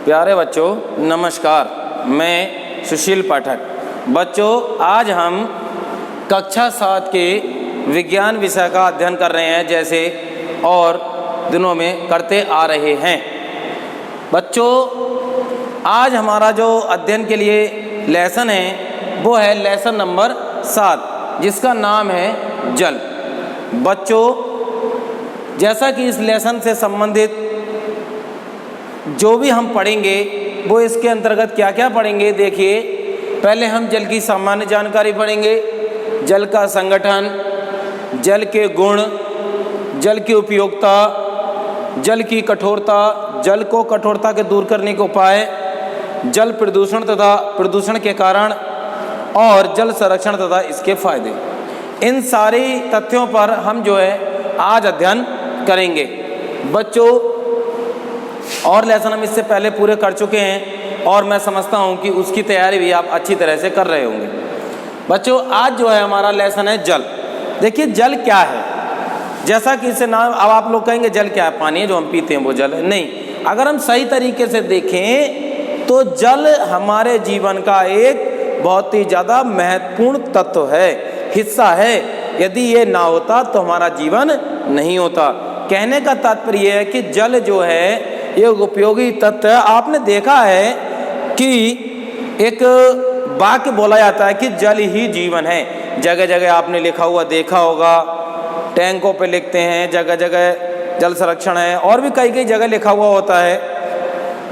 प्यारे बच्चों नमस्कार, मैं सुशील पाठक। बच्चों आज हम कक्षा 7 के विज्ञान विषय का अध्ययन कर रहे हैं, जैसे और दिनों में करते आ रहे हैं। बच्चों आज हमारा जो अध्ययन के लिए लेसन है वो है लेसन नंबर 7, जिसका नाम है जल। बच्चों जैसा कि इस लेसन से संबंधित जो भी हम पढ़ेंगे वो इसके अंतर्गत क्या क्या पढ़ेंगे, देखिए पहले हम जल की सामान्य जानकारी पढ़ेंगे, जल का संगठन, जल के गुण, जल की उपयोगिता, जल की कठोरता, जल को कठोरता के दूर करने के उपाय, जल प्रदूषण तथा प्रदूषण के कारण और जल संरक्षण तथा इसके फायदे। इन सारे तथ्यों पर हम जो है आज अध्ययन करेंगे। बच्चों और लेसन हम इससे पहले पूरे कर चुके हैं और मैं समझता हूं कि उसकी तैयारी भी आप अच्छी तरह से कर रहे होंगे। बच्चों आज जो है हमारा लेसन है जल। देखिए जल क्या है, जैसा कि इससे नाम, अब आप लोग कहेंगे जल क्या है, पानी है जो हम पीते हैं वो जल है। नहीं, अगर हम सही तरीके से देखें तो जल हमारे जीवन का एक बहुत ही ज़्यादा महत्वपूर्ण तत्व है, हिस्सा है। यदि ये ना होता तो हमारा जीवन नहीं होता। कहने का तात्पर्य है कि जल जो है ये उपयोगी तत्व है। आपने देखा है कि एक वाक्य बोला जाता है कि जल ही जीवन है। जगह जगह आपने लिखा हुआ देखा होगा, टैंकों पे लिखते हैं, जगह जगह जल संरक्षण है, और भी कई कई जगह लिखा हुआ होता है।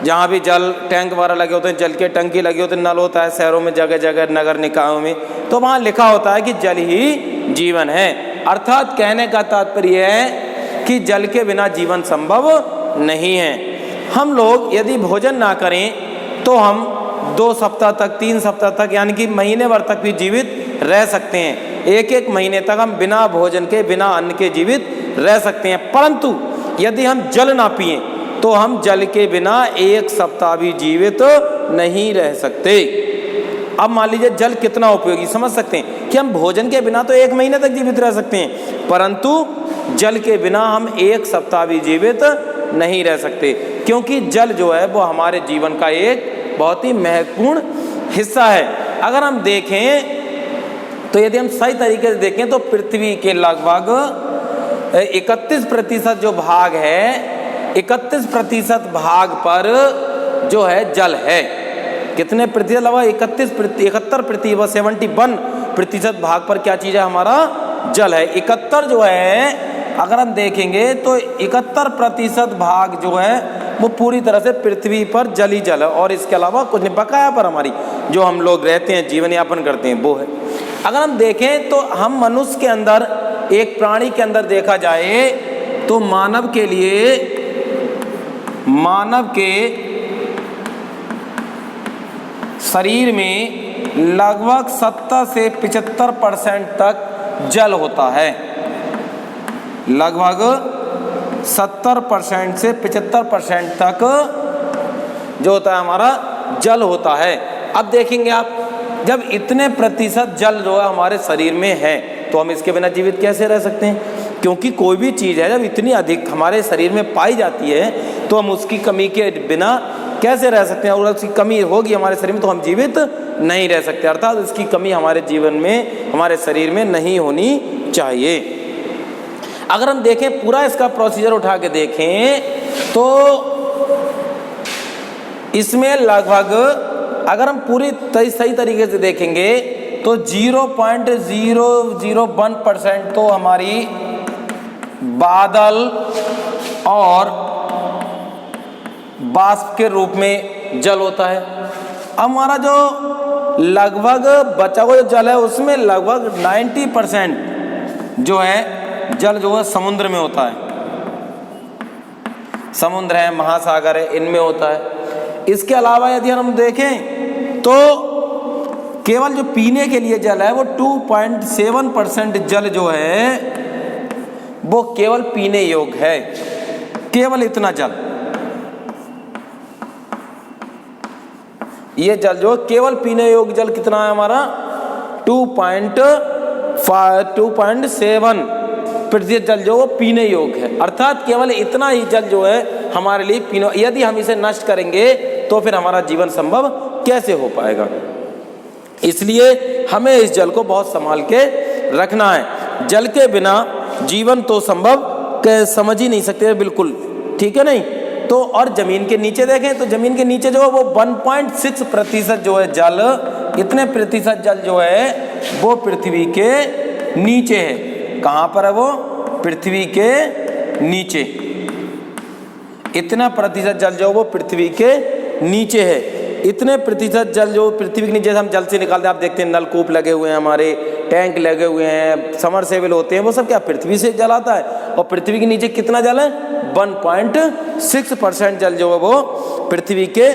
जहाँ भी जल टैंक वगैरह लगे होते हैं, जल के टंकी लगे होते हैं, नल होता है शहरों में, जगह जगह नगर निकायों में, तो वहाँ लिखा होता है कि जल ही जीवन है। अर्थात कहने का तात्पर्य है कि जल के बिना जीवन संभव नहीं है। हम लोग यदि भोजन ना करें तो हम 2 सप्ताह तक, 3 सप्ताह तक, यानी कि महीने भर तक भी जीवित रह सकते हैं। एक महीने तक हम बिना भोजन के, बिना अन्न के जीवित रह सकते हैं। परंतु यदि हम जल ना पिएं तो हम जल के बिना 1 सप्ताह भी जीवित नहीं रह सकते। अब मान लीजिए जल कितना उपयोगी, समझ सकते हैं कि हम भोजन के बिना तो 1 महीने तक जीवित रह सकते हैं, परंतु जल के बिना हम 1 सप्ताह भी जीवित नहीं रह सकते, क्योंकि जल जो है वो हमारे जीवन का एक बहुत ही महत्वपूर्ण हिस्सा है। अगर हम देखें तो यदि हम सही तरीके से देखें तो पृथ्वी के लगभग 31% जो भाग है, 31% भाग पर जो है जल है। कितने प्रतिशत? लगभग 71% भाग पर क्या चीज़ है, हमारा जल है। 71 जो है अगर हम देखेंगे तो 71% भाग जो है वो पूरी तरह से पृथ्वी पर जल ही जल है, और इसके अलावा कुछ नहीं। बकाया पर हमारी जो हम लोग रहते हैं, जीवन यापन करते हैं, वो है। अगर हम देखें तो हम मनुष्य के अंदर, एक प्राणी के अंदर देखा जाए तो मानव के शरीर में लगभग 70 से 75% तक जल होता है। लगभग 70% से 75% तक जो होता है हमारा जल होता है। अब देखेंगे आप, जब इतने प्रतिशत जल जो है हमारे शरीर में है तो हम इसके बिना जीवित कैसे रह सकते हैं? क्योंकि कोई भी चीज़ है जब इतनी अधिक हमारे शरीर में पाई जाती है तो हम उसकी कमी के बिना कैसे रह सकते हैं, और उसकी कमी होगी हमारे शरीर में तो हम जीवित नहीं रह सकते। अर्थात इसकी कमी हमारे जीवन में, हमारे शरीर में नहीं होनी चाहिए। अगर हम देखें पूरा इसका प्रोसीजर उठा के देखें तो इसमें लगभग, अगर हम पूरी सही तरीके से देखेंगे तो 0.001% तो हमारी बादल और बाष्प के रूप में जल होता है। हमारा जो लगभग बचा हुआ जल है उसमें लगभग 90% जो है जल जो है समुद्र में होता है। समुद्र है, महासागर है, इनमें होता है। इसके अलावा यदि हम देखें तो केवल जो पीने के लिए जल है वो 2.7% जल जो है वो केवल पीने योग्य है। केवल इतना जल, ये जल जो केवल पीने योग्य जल कितना है हमारा 2.7% जल जो वो पीने योग्य है। अर्थात केवल इतना ही जल जो है हमारे लिए पीने, यदि हम इसे नष्ट करेंगे तो फिर हमारा जीवन संभव कैसे हो पाएगा। इसलिए हमें इस जल को बहुत संभाल के रखना है। जल के बिना जीवन तो संभव समझ ही नहीं सकते बिल्कुल, ठीक है नहीं। तो और जमीन के नीचे देखें तो जमीन के नीचे जो है वो 1.6% जो है जल, इतने प्रतिशत जल जो है वो पृथ्वी के नीचे है। कहाँ पर है वो? पृथ्वी के नीचे। इतना प्रतिशत जल जो वो पृथ्वी के नीचे है। इतने प्रतिशत जल जो पृथ्वी के नीचे हम जल से निकालते हैं, आप देखते हैं नलकूप लगे हुए हैं, हमारे टैंक लगे हुए हैं, समरसेबल होते हैं, वो सब क्या पृथ्वी से जल आता है। और पृथ्वी के नीचे कितना जल है? 1.6% जल जो है वो पृथ्वी के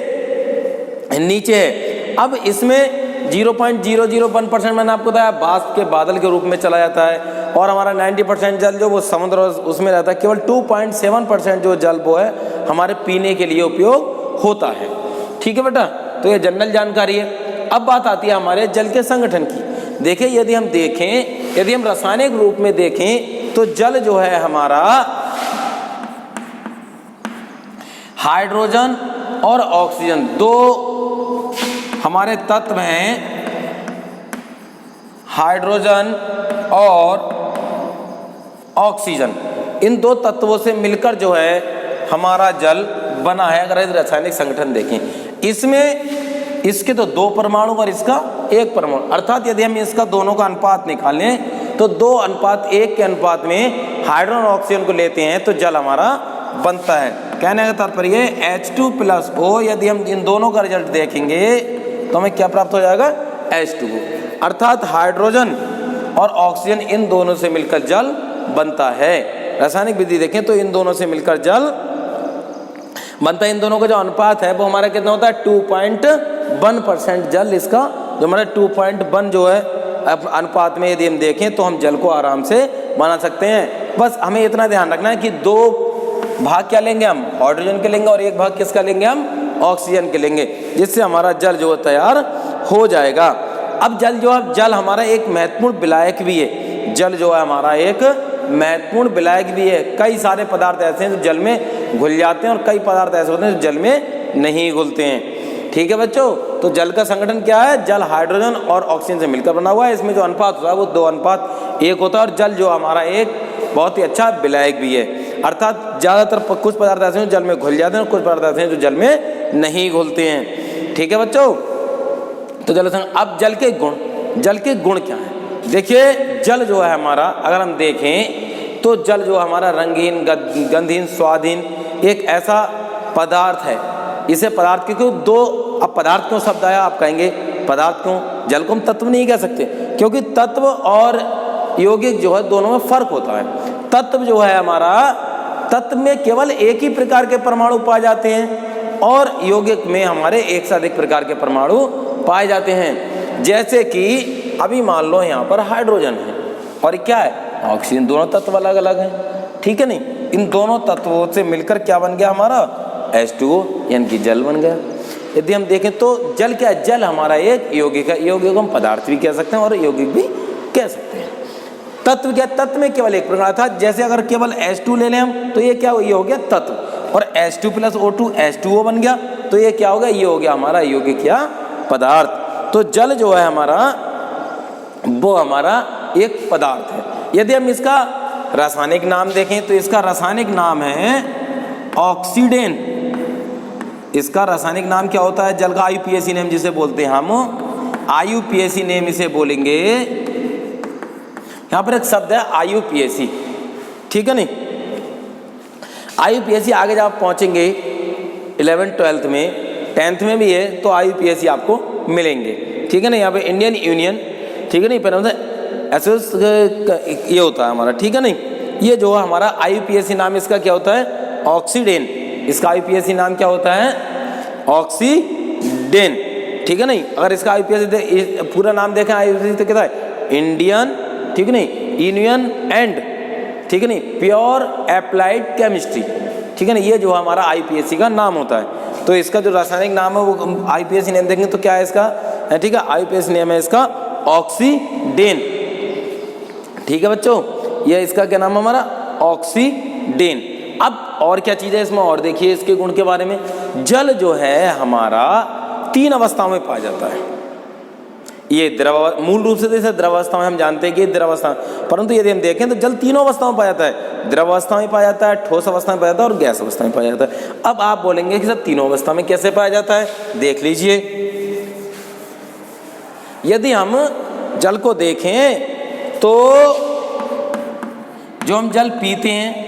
नीचे है। अब इसमें 0.001% मैंने आपको बताया बाष्प के बादल के रूप में चला जाता है, और हमारा 90% जल जो वो समुद्र उसमें रहता है। केवल 2.7% जो जल वो है हमारे पीने के लिए उपयोग होता है। ठीक है बेटा, तो ये जनरल जानकारी है। अब बात आती है हमारे जल के संगठन की। देखिए यदि हम रासायनिक रूप में देखें तो जल जो है हमारा हाइड्रोजन और ऑक्सीजन दो हमारे तत्व हैं। हाइड्रोजन और ऑक्सीजन, इन दो तत्वों से मिलकर जो है हमारा जल बना है। अगर रासायनिक संगठन देखें, इसमें इसके तो 2 परमाणु और इसका 1 परमाणु, अर्थात यदि हम इसका दोनों का अनुपात निकालें तो 2:1 के अनुपात में हाइड्रोजन और ऑक्सीजन को लेते हैं तो जल हमारा बनता है। कहने का तात्पर्य H2+O, यदि हम इन दोनों का रिजल्ट देखेंगे तो हमें क्या प्राप्त हो जाएगा? H2O, अर्थात हाइड्रोजन और ऑक्सीजन इन दोनों से मिलकर जल बनता है। रासायनिक विधि देखें तो इन दोनों से मिलकर जल बनता है। इन दोनों का जो अनुपात है वो हमारा कितना होता है? 2.1% जल, इसका जो हमारा 2.1 जो है अनुपात में यदि हम देखें तो हम जल को आराम से बना सकते हैं। बस हमें इतना ध्यान रखना है कि 2 भाग क्या लेंगे हम? हाइड्रोजन के लेंगे, और 1 भाग किसका लेंगे हम? ऑक्सीजन के लेंगे, जिससे हमारा जल जो तैयार हो जाएगा। अब जल हमारा एक महत्वपूर्ण विलायक भी है। जल जो है हमारा एक महत्वपूर्ण विलायक भी है। कई सारे पदार्थ ऐसे हैं जो जल में घुल जाते हैं और कई पदार्थ ऐसे होते हैं जो जल में नहीं घुलते हैं। ठीक है बच्चों, तो जल का संगठन क्या है? जल हाइड्रोजन और ऑक्सीजन से मिलकर बना हुआ है। इसमें जो अनुपात होता है वो 2:1 होता है। और जल जो हमारा एक बहुत ही अच्छा विलायक भी है, अर्थात ज़्यादातर कुछ पदार्थ ऐसे हैं जो जल में घुल जाते हैं और कुछ पदार्थ ऐसे हैं जो जल में नहीं घुलते हैं। ठीक है बच्चों, तो अब जल के गुण क्या हैं? देखिए जल जो है हमारा, अगर हम देखें तो जल जो हमारा रंगीन, गंधहीन, स्वादहीन एक ऐसा पदार्थ है। इसे पदार्थ क्यों 2, अब पदार्थ क्यों शब्द आया? आप कहेंगे पदार्थ क्यों? जल को हम तत्व नहीं कह सकते, क्योंकि तत्व और यौगिक जो है दोनों में फर्क होता है। तत्व जो है हमारा, तत्व में केवल एक ही प्रकार के परमाणु पाए जाते हैं, और यौगिक में हमारे एक से अधिक प्रकार के परमाणु पाए जाते हैं। जैसे कि अभी मान लो यहाँ पर हाइड्रोजन है और क्या है? ऑक्सीजन। दोनों तत्व अलग अलग हैं, ठीक है नहीं। इन दोनों तत्वों से मिलकर क्या बन गया हमारा? H2O, यानी कि जल बन गया। यदि हम देखें तो जल क्या है? जल हमारा एक यौगिक है। यौगिक को हम पदार्थ भी कह सकते हैं और यौगिक भी कह सकते हैं। तत्व क्या? तत्व में केवल एक प्रकार था। जैसे अगर केवल H2 ले लें हम तो ये क्या? ये हो गया तत्व, और H2+O2 H2O बन गया, तो ये क्या हो गया? ये हो गया हमारा यौगिक या पदार्थ। तो जल जो है हमारा वो हमारा एक पदार्थ है। यदि हम इसका रासायनिक नाम देखें तो इसका रासायनिक नाम है ऑक्सीडेन। इसका रासायनिक नाम क्या होता है? जल का IUPAC नेम जिसे बोलते हैं हम, IUPAC नेम इसे बोलेंगे। यहाँ पर एक शब्द है IUPAC, ठीक है नहीं। IUPAC आगे जब आप पहुँचेंगे 11th 12th में, 10th में भी है तो IUPAC आपको मिलेंगे, ठीक है ना। यहाँ पे इंडियन यूनियन, ठीक है नहीं, पहले मतलब एसोस ये होता है हमारा, ठीक है नहीं। ये जो हमारा IUPAC नाम इसका क्या होता है? ऑक्सीडेन। इसका IUPAC नाम क्या होता है? ऑक्सीडेन, ठीक है नहीं। अगर इसका IUPAC पूरा नाम देखें IUPAC तो क्या है? इंडियन, ठीक है नहीं, यूनियन एंड, ठीक है नहीं, प्योर अप्लाइड केमिस्ट्री, ठीक है ना। ये जो हमारा IUPAC का नाम होता है। तो इसका जो रासायनिक नाम है वो IUPAC नेम देखेंगे तो क्या है इसका? ठीक है, IUPAC नेम है इसका ऑक्सीडेन, ठीक है बच्चों। ये इसका क्या नाम है हमारा? ऑक्सीडेन। अब और क्या चीज़ है इसमें, और देखिए इसके गुण के बारे में। जल जो है हमारा 3 अवस्थाओं में पाया जाता है। ये द्रव, मूल रूप से जैसे द्रवावस्था में हम जानते हैं कि द्रवावस्था, परंतु यदि हम देखें तो जल 3 अवस्थाओं में पाया जाता है। द्रवावस्था में पाया जाता है, ठोस अवस्था में पाया जाता है और गैस अवस्था में पाया जाता है। अब आप बोलेंगे कि सर तीनों अवस्था में कैसे पाया जाता है, देख लीजिए। यदि हम जल को देखें तो जो हम जल पीते हैं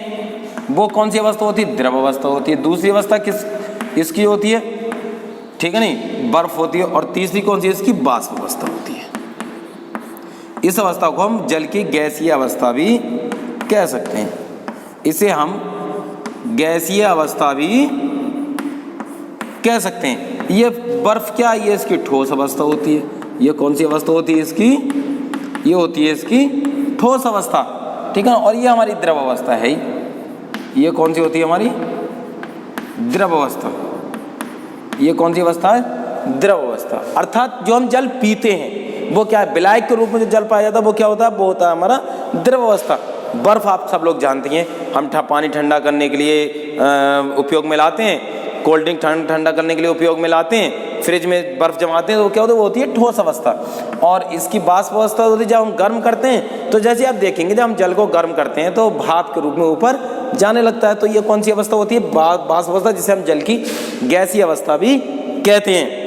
वो कौन सी अवस्था होती है, द्रव अवस्था होती है। दूसरी अवस्था किस इसकी होती है, ठीक है नहीं, बर्फ होती है। और तीसरी कौन सी है इसकी, वाष्प अवस्था होती है। इस अवस्था को हम जल की गैसीय अवस्था भी कह सकते हैं। इसे हम गैसीय अवस्था भी कह सकते हैं। ये बर्फ क्या, ये इसकी ठोस अवस्था होती है। ये कौन सी अवस्था होती है इसकी, ये होती है इसकी ठोस अवस्था, ठीक है। और ये हमारी द्रव अवस्था है ही। ये कौन सी होती है हमारी, द्रव अवस्था। ये कौन सी अवस्था है, द्रव अवस्था। अर्थात जो हम जल पीते हैं वो क्या है, विलायक के रूप में जो जल पाया जाता है वो क्या होता है, वो होता है हमारा द्रव अवस्था। बर्फ आप सब लोग जानते हैं, हम पानी ठंडा करने के लिए उपयोग में लाते हैं, कोल्ड ड्रिंक ठंडा करने के लिए उपयोग में लाते हैं, फ्रिज में बर्फ जमाते हैं तो वो क्या होता है, वो होती है ठोस अवस्था। और इसकी वाष्प अवस्था होती है जब हम गर्म करते हैं। तो जैसे आप देखेंगे जब हम जल को गर्म करते हैं तो भाप के रूप में ऊपर जाने लगता है। तो ये कौन सी अवस्था होती है, वाष्प अवस्था, जिसे हम जल की गैसीय अवस्था भी कहते हैं।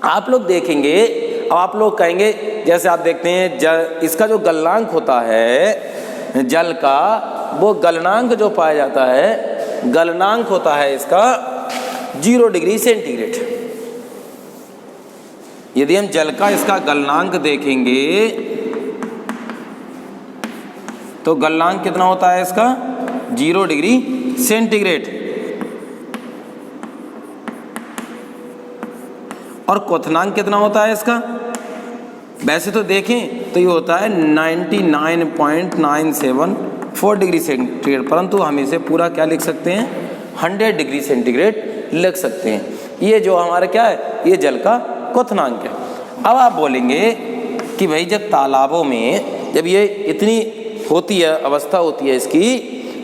आप लोग देखेंगे, आप लोग कहेंगे, जैसे आप देखते हैं जल, इसका जो गलनांक होता है जल का, वो गलनांक जो पाया जाता है, गलनांक होता है इसका 0 डिग्री सेंटीग्रेड। यदि हम जल का इसका गलनांक देखेंगे तो गलनांक कितना होता है इसका, 0 डिग्री सेंटीग्रेड। और क्वथनांक कितना होता है इसका, वैसे तो देखें तो ये होता है 99.974 डिग्री सेंटीग्रेड, परंतु हम इसे पूरा क्या लिख सकते हैं, 100 डिग्री सेंटीग्रेड लिख सकते हैं। ये जो हमारा क्या है, ये जल का क्वथनांक है। अब आप बोलेंगे कि भाई जब तालाबों में जब ये इतनी होती है, अवस्था होती है इसकी,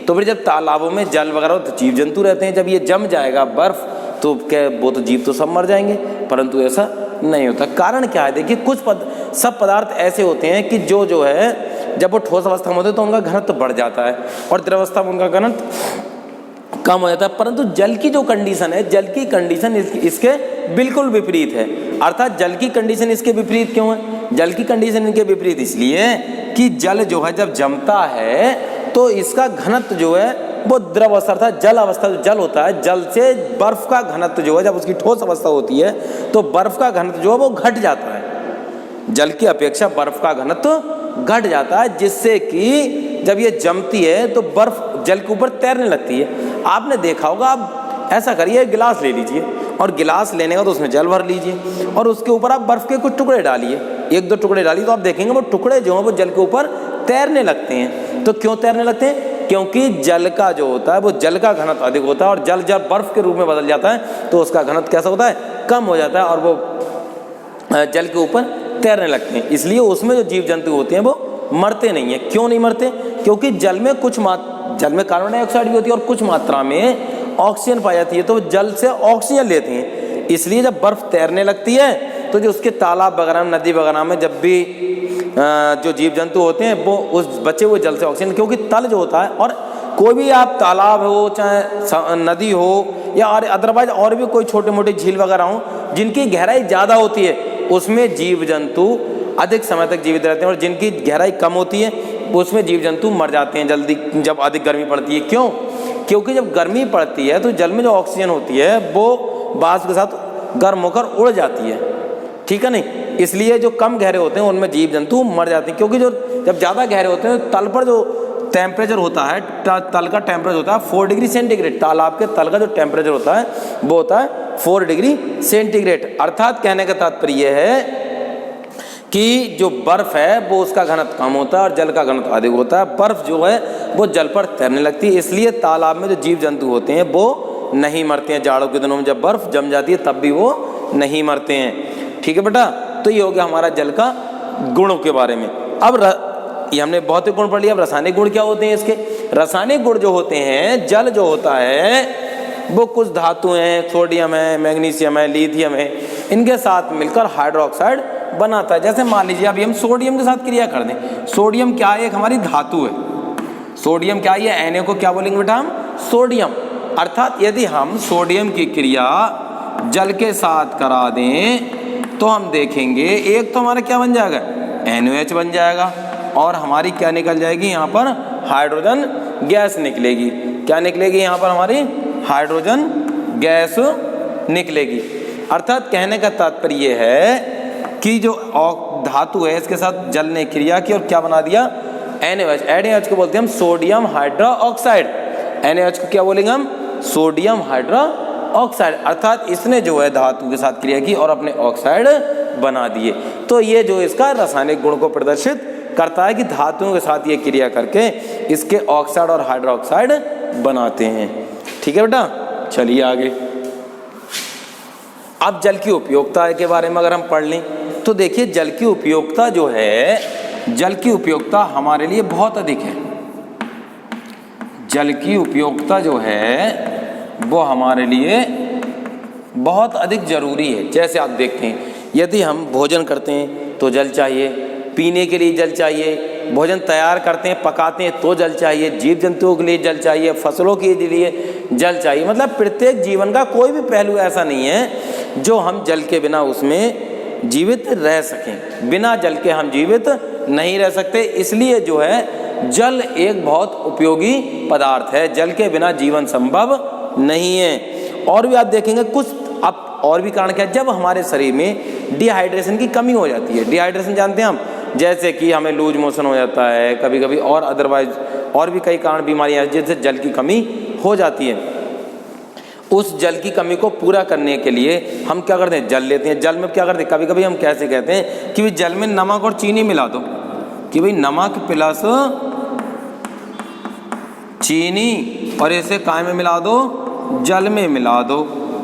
तो फिर जब तालाबों में जल वगैरह तो जीव जंतु रहते हैं, जब ये जम जाएगा बर्फ तो क्या वो तो जीव तो सब मर जाएंगे, परंतु ऐसा नहीं होता। कारण क्या है, देखिए कुछ सब पदार्थ ऐसे होते हैं कि जो है जब वो ठोस अवस्था में होते हैं तो उनका घनत्व बढ़ जाता है और द्रवस्था में उनका घनत्व कम हो जाता है। परंतु जल की जो कंडीशन है, जल की कंडीशन इसके बिल्कुल विपरीत है। अर्थात जल की कंडीशन इसके विपरीत क्यों है, जल की कंडीशन इनके विपरीत इसलिए कि जल जो है जब जमता है तो इसका घनत्व जो है वो द्रव अवस्था, अर्थात जल अवस्था जो जल होता है, जल से बर्फ का घनत्व जो है जब उसकी ठोस अवस्था होती है तो बर्फ का घनत्व जो है वो घट जाता है। जल की अपेक्षा बर्फ का घनत्व घट जाता है, जिससे कि जब ये जमती है तो बर्फ जल के ऊपर तैरने लगती है। आपने देखा होगा, आप ऐसा करिए, गिलास ले लीजिए और गिलास लेने का तो उसमें जल भर लीजिए और उसके ऊपर आप बर्फ के कुछ टुकड़े डालिए, 1-2 टुकड़े डालिए, तो आप देखेंगे वो टुकड़े जो हैं वो जल के ऊपर तैरने लगते हैं। तो क्यों तैरने लगते हैं, क्योंकि जल का जो होता है वो जल का घनत्व अधिक होता है और जल जब बर्फ के रूप में बदल जाता है तो उसका घनत्व कैसा होता है, कम हो जाता है और वो जल के ऊपर तैरने लगते हैं। इसलिए उसमें जो जीव जंतु होते हैं वो मरते नहीं है। क्यों नहीं मरते, क्योंकि जल में जल में कार्बन डाइऑक्साइड भी होती है और कुछ मात्रा में ऑक्सीजन पाई जाती है, तो जल से ऑक्सीजन लेते हैं। इसलिए जब बर्फ तैरने लगती है तो जो उसके तालाब वगैरह में, नदी वगैरह में जब भी जो जीव जंतु होते हैं वो उस बचे हुए जल से ऑक्सीजन, क्योंकि तल जो होता है, और कोई भी आप तालाब हो चाहे नदी हो या अदरवाइज और भी कोई छोटे मोटे झील वगैरह हो जिनकी गहराई ज़्यादा होती है, उसमें जीव जंतु अधिक समय तक जीवित रहते हैं और जिनकी गहराई कम होती है उसमें जीव जंतु मर जाते हैं जल्दी जब अधिक गर्मी पड़ती है। क्यों, क्योंकि जब गर्मी पड़ती है तो जल में जो ऑक्सीजन होती है वो वाष्प के साथ गर्म होकर उड़ जाती है, ठीक है नहीं। इसलिए जो कम गहरे होते हैं उनमें जीव जंतु मर जाते हैं, क्योंकि जो जब ज़्यादा गहरे होते हैं तल पर जो टेम्परेचर होता है, तल का टेम्परेचर होता है 4 डिग्री सेंटीग्रेड। तालाब के तल का जो टेम्परेचर होता है वो होता है 4 डिग्री सेंटीग्रेड। अर्थात कहने का तात्पर्य है कि जो बर्फ है वो उसका घनत्व कम होता है और जल का घनत्व अधिक होता है। बर्फ जो है वो जल पर तैरने लगती है, इसलिए तालाब में जो जीव जंतु होते हैं वो नहीं मरते हैं। जाड़ों के दिनों में जब बर्फ जम जाती है तब भी वो नहीं मरते हैं, ठीक है बेटा। तो ये हो गया हमारा जल का गुणों के बारे में। अब ये हमने भौतिक गुण पढ़ लिया, अब रासायनिक गुण क्या होते हैं इसके। रासायनिक गुण जो होते हैं, जल जो होता है वो कुछ धातु हैं, सोडियम है, मैग्नीशियम है, लिथियम है, इनके साथ मिलकर हाइड्रोक्साइड बनाता है। जैसे मान लीजिए अभी हम सोडियम के साथ क्रिया कर दें, सोडियम क्या है, एक हमारी धातु है। सोडियम क्या है, Na को क्या बोलेंगे बेटा हम, सोडियम। अर्थात यदि हम सोडियम की क्रिया जल के साथ करा दें तो हम देखेंगे एक तो हमारा क्या बन जाएगा, NaOH बन जाएगा, और हमारी क्या निकल जाएगी यहाँ पर, हाइड्रोजन गैस निकलेगी। क्या निकलेगी यहाँ पर, हमारी हाइड्रोजन गैस निकलेगी। अर्थात कहने का तात्पर्य ये है कि जो धातु है इसके साथ जल ने क्रिया की और क्या बना दिया, NaOH को बोलते हैं हम सोडियम हाइड्रोक्साइड। NaOH को क्या बोलेंगे हम, सोडियम हाइड्रोक्साइड। अर्थात इसने जो है धातु के साथ क्रिया की और अपने ऑक्साइड बना दिए। तो ये जो इसका रासायनिक गुण को प्रदर्शित करता है कि धातुओं के साथ ये क्रिया करके इसके ऑक्साइड और हाइड्रोक्साइड बनाते हैं। ठीक है बेटा, चलिए आगे। अब जल की उपयोगिता के बारे में अगर हम पढ़ लें तो देखिए जल की उपयोगिता जो है, जल की उपयोगिता हमारे लिए बहुत अधिक है। जल की उपयोगिता जो है वो हमारे लिए बहुत अधिक जरूरी है। जैसे आप देखते हैं यदि हम भोजन करते हैं तो जल चाहिए, पीने के लिए जल चाहिए, भोजन तैयार करते हैं पकाते हैं तो जल चाहिए, जीव जंतुओं के लिए जल चाहिए, फसलों के लिए जल चाहिए। मतलब प्रत्येक जीवन का कोई भी पहलू ऐसा नहीं है जो हम जल के बिना उसमें जीवित रह सकें। बिना जल के हम जीवित नहीं रह सकते। इसलिए जो है जल एक बहुत उपयोगी पदार्थ है, जल के बिना जीवन संभव नहीं है। और भी आप देखेंगे कुछ अब और भी कारण क्या है, जब हमारे शरीर में डिहाइड्रेशन की कमी हो जाती है। डिहाइड्रेशन जानते हैं हम, जैसे कि हमें लूज मोशन हो जाता है कभी कभी, और अदरवाइज और भी कई कारण बीमारियां जिससे जल की कमी हो जाती है। उस जल की कमी को पूरा करने के लिए हम क्या करते हैं, जल लेते हैं। जल में क्या करते हैं, कभी कभी हम कैसे कहते हैं कि भाई जल में नमक और चीनी मिला दो, कि भाई नमक प्लस चीनी और इसे काय में मिला दो, जल में मिला दो।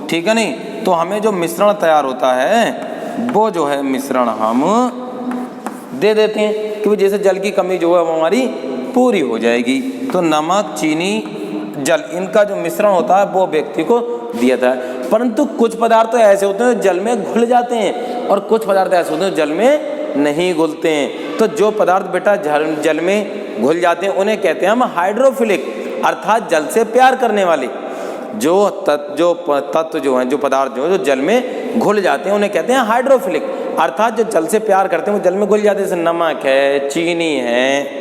ठीक है नहीं, तो हमें जो मिश्रण तैयार होता है वो जो है मिश्रण हम दे देते हैं कि भाई जैसे जल की कमी जो है वो हमारी पूरी हो जाएगी। तो नमक, चीनी, जल, इनका जो मिश्रण होता है वो व्यक्ति को दिया था। परंतु कुछ पदार्थ तो ऐसे होते हैं जो जल में घुल जाते हैं और कुछ पदार्थ ऐसे होते हैं जल में नहीं घुलते हैं। तो जो पदार्थ बेटा जल में घुल जाते हैं उन्हें कहते हैं हम हाइड्रोफिलिक, अर्थात जल से प्यार करने वाले। जो तत्व जो हैं, जो पदार्थ जो है जो जल में घुल जाते हैं उन्हें कहते हैं हाइड्रोफिलिक, अर्थात जो जल से प्यार करते हैं वो जल में घुल जाते हैं। जैसे नमक है, चीनी है,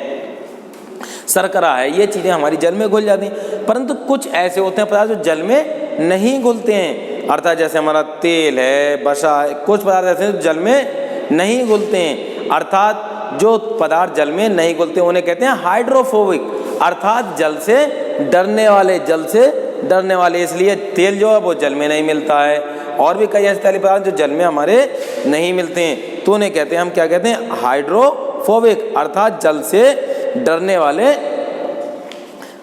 शर्करा है, ये चीज़ें हमारी जल में घुल जाती हैं। परंतु कुछ ऐसे होते हैं पदार्थ जो जल में नहीं घुलते हैं, अर्थात जैसे हमारा तेल है, वसा है, कुछ पदार्थ ऐसे हैं जो जल में नहीं घुलते हैं। अर्थात जो पदार्थ जल में नहीं घुलते उन्हें कहते हैं हाइड्रोफोबिक, अर्थात जल से डरने वाले, जल से डरने वाले। इसलिए तेल जो है वो जल में नहीं मिलता है, और भी कई ऐसे तैलीय पदार्थ जो जल में हमारे नहीं मिलते हैं तो उन्हें कहते हैं, हम क्या कहते हैं, हाइड्रोफोबिक, अर्थात जल से डरने वाले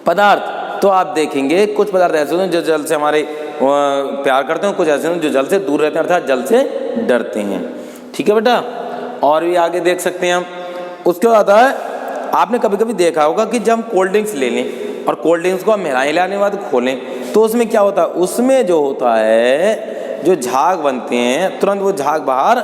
पदार्थ। तो आप देखेंगे कुछ पदार्थ ऐसे होते हैं जो जल से हमारे प्यार करते हैं, कुछ ऐसे होते हैं जो जल से दूर रहते हैं, अर्थात जल से डरते हैं। ठीक है बेटा, और भी आगे देख सकते हैं हम। उसके बाद है, आपने कभी कभी देखा होगा कि जब हम कोल्ड ड्रिंक्स ले लें और कोल्ड ड्रिंक्स को हम हिलाने के बाद खोलें तो उसमें क्या होता है, उसमें जो होता है जो झाग बनते हैं तुरंत वो झाग बाहर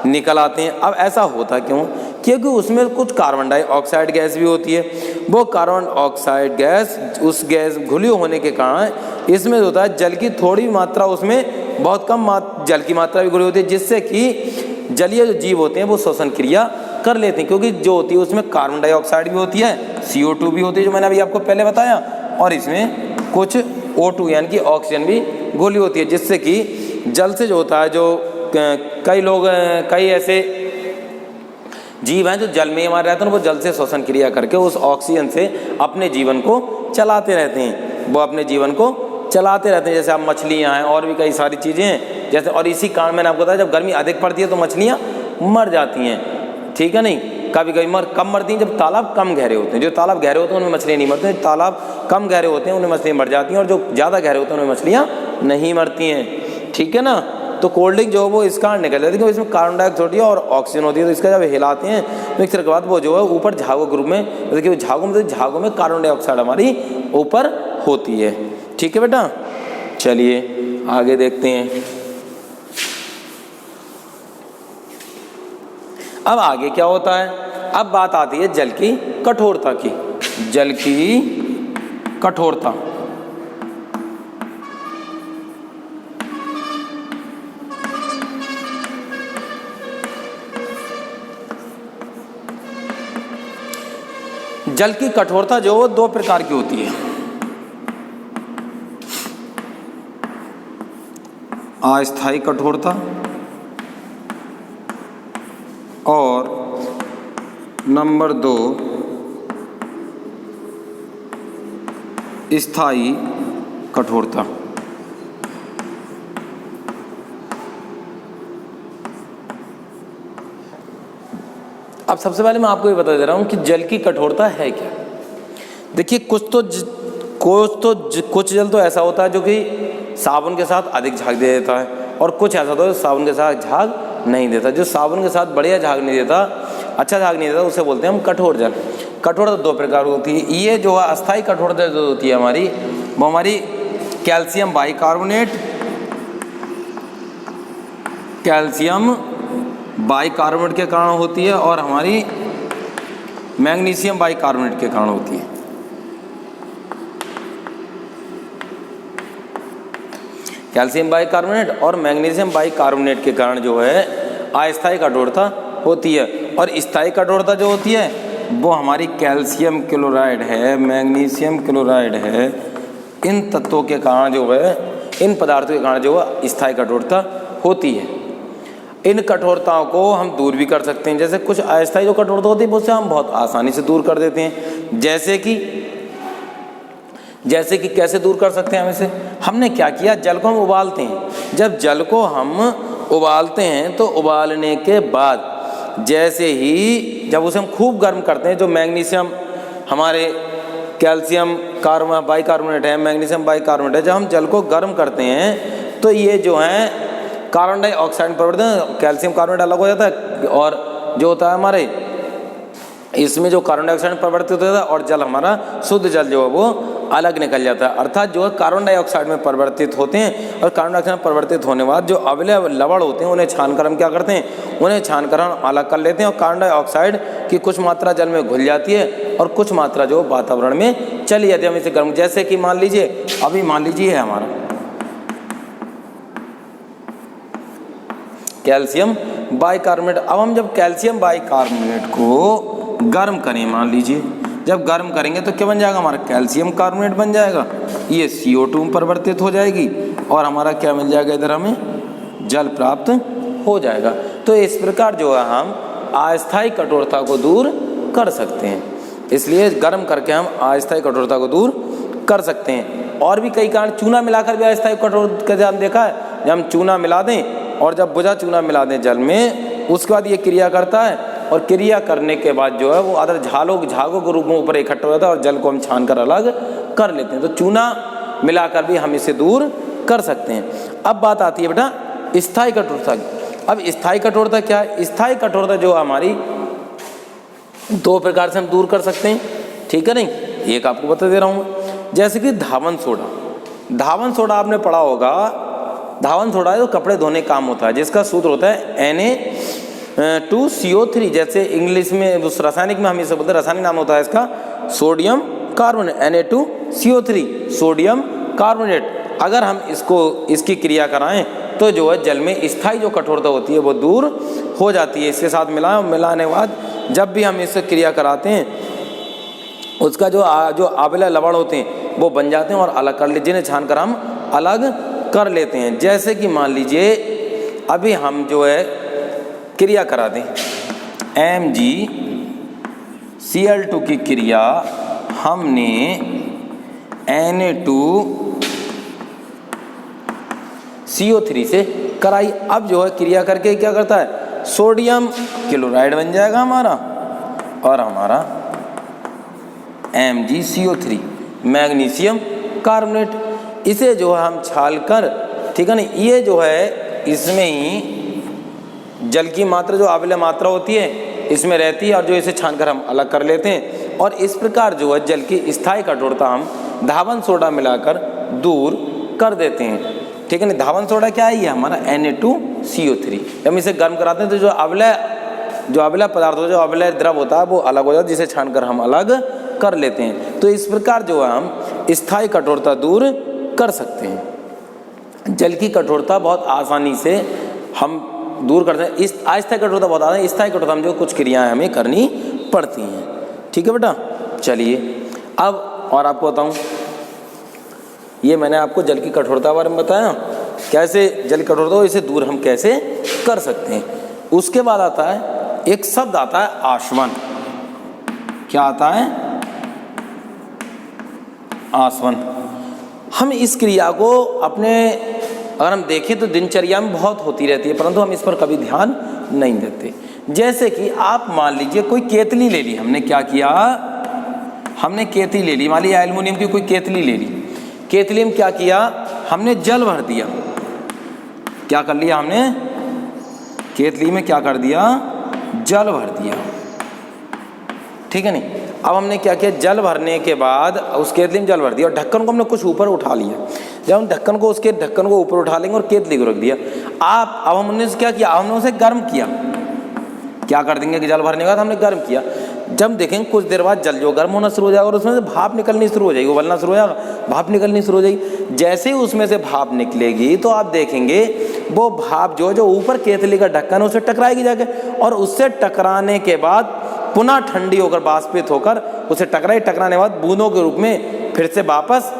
निकल आते हैं। अब ऐसा होता क्यों, क्योंकि उसमें कुछ कार्बन डाइऑक्साइड गैस भी होती है। वो कार्बन ऑक्साइड गैस, उस गैस घुली होने के कारण इसमें होता है जल की थोड़ी मात्रा, उसमें बहुत कम जल की मात्रा भी घुली होती है, जिससे कि जलीय जो जीव होते हैं वो श्वसन क्रिया कर लेते हैं। क्योंकि जो होती है उसमें कार्बन डाइऑक्साइड भी होती है, CO2 भी होती है जो मैंने अभी आपको पहले बताया, और इसमें कुछ O2 यानी कि ऑक्सीजन भी घुली होती है, जिससे कि जल से जो होता है, जो कई ऐसे जीव हैं जो जल में हमारे रहते हैं, वो जल से श्वसन क्रिया करके उस ऑक्सीजन से अपने जीवन को चलाते रहते हैं, वो अपने जीवन को चलाते रहते हैं। जैसे आप मछलियाँ हैं और भी कई सारी चीज़ें हैं जैसे, और इसी कारण मैंने आपको बताया जब गर्मी अधिक पड़ती है तो मछलियाँ मर जाती हैं। ठीक है नहीं, कभी कभी कम मरती हैं जब तालाब कम गहरे होते हैं। जो तालाब गहरे होते हैं उनमें मछलियाँ नहीं मरती हैं, तालाब कम गहरे होते हैं उनमें मछलियाँ मर जाती हैं, और जो ज़्यादा गहरे होते हैं उनमें मछलियाँ नहीं मरती हैं। ठीक है ना, तो कोल्ड ड्रिंक जो है वो इसका निकल जाती है क्योंकि इसमें कार्बन डाइऑक्साइड होती है और ऑक्सीजन होती है। तो इसका जब हिलाते हैं मिक्सर के बाद वो जो है ऊपर झागो ग्रुप में, देखिए झागों में कार्बन डाइऑक्साइड हमारी ऊपर होती है। ठीक है बेटा, चलिए आगे देखते हैं। अब आगे क्या होता है, अब बात आती है जल की कठोरता की। जल की कठोरता, जल की कठोरता जो दो प्रकार की होती है, अस्थायी कठोरता और नंबर 2 स्थायी कठोरता। अब सबसे पहले मैं आपको ये बता दे रहा हूं कि जल की कठोरता है क्या। देखिए कुछ जल तो ऐसा होता है जो कि साबुन के साथ अधिक झाग दे देता है, और कुछ ऐसा होता है साबुन के साथ झाग नहीं देता। जो साबुन के साथ बढ़िया झाग नहीं देता, अच्छा झाग नहीं देता, उसे बोलते हैं हम कठोर जल। कठोरता दो प्रकार की होती है। ये जो है अस्थायी कठोरता जो होती है हमारी, वो हमारी कैल्शियम बाइकार्बोनेट के कारण होती है और हमारी मैग्नीशियम बाइकार्बोनेट के कारण होती है। कैल्शियम बाइकार्बोनेट और मैग्नीशियम बाइकार्बोनेट के कारण जो है अस्थायी कठोरता होती है। और स्थायी कठोरता जो होती है वो हमारी कैल्शियम क्लोराइड है, मैग्नीशियम क्लोराइड है, इन तत्वों के कारण जो है, इन पदार्थों के कारण जो है स्थायी कठोरता होती है। इन कठोरताओं को हम दूर भी कर सकते हैं। जैसे कुछ अस्थायी जो कठोरता होती है उससे हम बहुत आसानी से दूर कर देते हैं। जैसे कि कैसे दूर कर सकते हैं हम इसे? हमने क्या किया, जल को हम उबालते हैं। जब जल को हम उबालते हैं तो उबालने के बाद जैसे ही जब उसे हम खूब गर्म करते हैं, जो मैग्नीशियम हमारे कैल्शियम बाइकार्बोनेट है, मैग्नीशियम बाइकार्बोनेट है, जब हम जल को गर्म करते हैं तो ये जो है कार्बन डाइऑक्साइड परिवर्तन, कैल्शियम कार्बोनेट अलग हो जाता है और जो होता है हमारे इसमें जो कार्बन डाइऑक्साइड परिवर्तित होता है और जल हमारा शुद्ध जल जो है वो अलग निकल जाता है। अर्थात जो है कार्बन डाइऑक्साइड में परिवर्तित होते हैं और कार्बन डाइऑक्साइड में परिवर्तित होने के बाद जो अवयव लवण होते हैं उन्हें छानकर हम क्या करते हैं, उन्हें छानकर हम अलग कर लेते हैं और कार्बन डाइऑक्साइड की कुछ मात्रा जल में घुल जाती है और कुछ मात्रा जो वातावरण में चली जाती है। हम इसे गर्म, जैसे कि मान लीजिए है हमारा कैल्शियम बाइकार्बोनेट। अब हम जब कैल्शियम बाइकार्बोनेट को गर्म करें, मान लीजिए जब गर्म करेंगे तो क्या बन जाएगा, हमारा कैल्शियम कार्बोनेट बन जाएगा, ये CO2 में परिवर्तित हो जाएगी और हमारा क्या मिल जाएगा, इधर हमें जल प्राप्त हो जाएगा। तो इस प्रकार जो है हम अस्थायी कठोरता को दूर कर सकते हैं। इसलिए गर्म करके हम अस्थायी कठोरता को दूर कर सकते हैं। और भी कई कारण, चूना मिलाकर भी अस्थायी कठोरता हमने देखा है। जब हम चूना मिला दें और जब बुझा चूना मिला दें जल में, उसके बाद ये क्रिया करता है और क्रिया करने के बाद जो है वो अदर झागों के रूप में ऊपर इकट्ठा हो जाता है और जल को हम छान कर अलग कर लेते हैं। तो चूना मिलाकर भी हम इसे दूर कर सकते हैं। अब बात आती है बेटा स्थायी कठोरता की। अब स्थायी कठोरता क्या है? स्थायी कठोरता जो हमारी दो प्रकार से हम दूर कर सकते हैं, ठीक है नहीं। एक आपको बता दे रहा हूँ, जैसे कि धावन सोडा आपने पढ़ा होगा। धावन सोडा जो कपड़े धोने काम होता है, जिसका सूत्र होता है Na2CO3। जैसे इंग्लिश में उस रासायनिक में हम इसे बोलते हैं, रासायनिक नाम होता है इसका sodium carbonate, Na2CO3 sodium carbonate. अगर हम इसकी क्रिया कराएं तो जो है जल में स्थायी जो कठोरता होती है वो दूर हो जाती है। इसके साथ मिलाने के बाद जब भी हम इससे क्रिया कराते हैं उसका जो आविला लवण होते हैं वो बन जाते हैं और अलग कर लेते, जिन्हें छान कर हम अलग कर लेते हैं। जैसे कि मान लीजिए अभी हम जो है क्रिया करा दें, MgCl2 की क्रिया हमने Na2CO3 से कराई। अब जो है क्रिया करके क्या करता है, सोडियम क्लोराइड बन जाएगा हमारा और हमारा MgCO3 मैग्नीशियम कार्बोनेट। इसे जो है हम छाल कर, ठीक है ना, ये जो है इसमें ही जल की मात्रा जो आविल मात्रा होती है इसमें रहती है और जो इसे छानकर हम अलग कर लेते हैं। और इस प्रकार जो है जल की स्थायी कठोरता हम धावन सोडा मिलाकर दूर कर देते हैं। ठीक है ना। धावन सोडा क्या है? ये हमारा Na2CO3। हम इसे गर्म कराते हैं तो जो अवला पदार्थ हो, जो अवला द्रव होता है वो अलग हो जाता है, जिसे छानकर हम अलग कर लेते हैं। तो इस प्रकार जो है हम स्थायी कठोरता दूर कर सकते हैं। जल की कठोरता बहुत आसानी से हम दूर करते हैं। इस अस्थायी कठोरता बहुत आसान है, स्थायी कठोरता में जो कुछ क्रियाएं हमें करनी पड़ती हैं। ठीक है बेटा। चलिए अब और आपको बताऊं, ये मैंने आपको जल की कठोरता बारे में बताया, कैसे जल कठोरता हो इसे दूर हम कैसे कर सकते हैं। उसके बाद आता है एक शब्द आता है आसवन। क्या आता है? आसवन। हम इस क्रिया को अपने अगर हम देखें तो दिनचर्या में बहुत होती रहती है, परंतु हम इस पर कभी ध्यान नहीं देते। जैसे कि आप मान लीजिए कोई केतली ले ली, हमने क्या किया, हमने केतली ले ली, मान लीजिए एल्युमिनियम की कोई केतली ले ली। केतली में क्या किया, हमने जल भर दिया। क्या कर लिया हमने? केतली में क्या कर दिया? जल भर दिया। ठीक है नहीं। अब हमने क्या किया, जल भरने के बाद उस केतली में जल भर दिया और ढक्कन को हमने कुछ ऊपर उठा लिया। जब हम ढक्कन को ऊपर उठा लेंगे और केतली को रख दिया, अब हमने क्या किया, हमने उसे गर्म किया। क्या कर देंगे कि जल भरने के बाद हमने गर्म किया। जब देखेंगे कुछ देर बाद जल जो गर्म होना शुरू हो जाएगा और उसमें से भाप निकलनी शुरू हो जाएगी, उबलना शुरू हो जाएगा, भाप निकलनी शुरू हो जाएगी। जैसे ही उसमें से भाप निकलेगी तो आप देखेंगे वो भाप जो ऊपर केतली का ढक्कन उससे टकराएगी जाके, और उससे टकराने के बाद पुनः ठंडी होकर बाष्पित होकर उसे टकराने के बाद बूंदों के रूप में फिर से वापस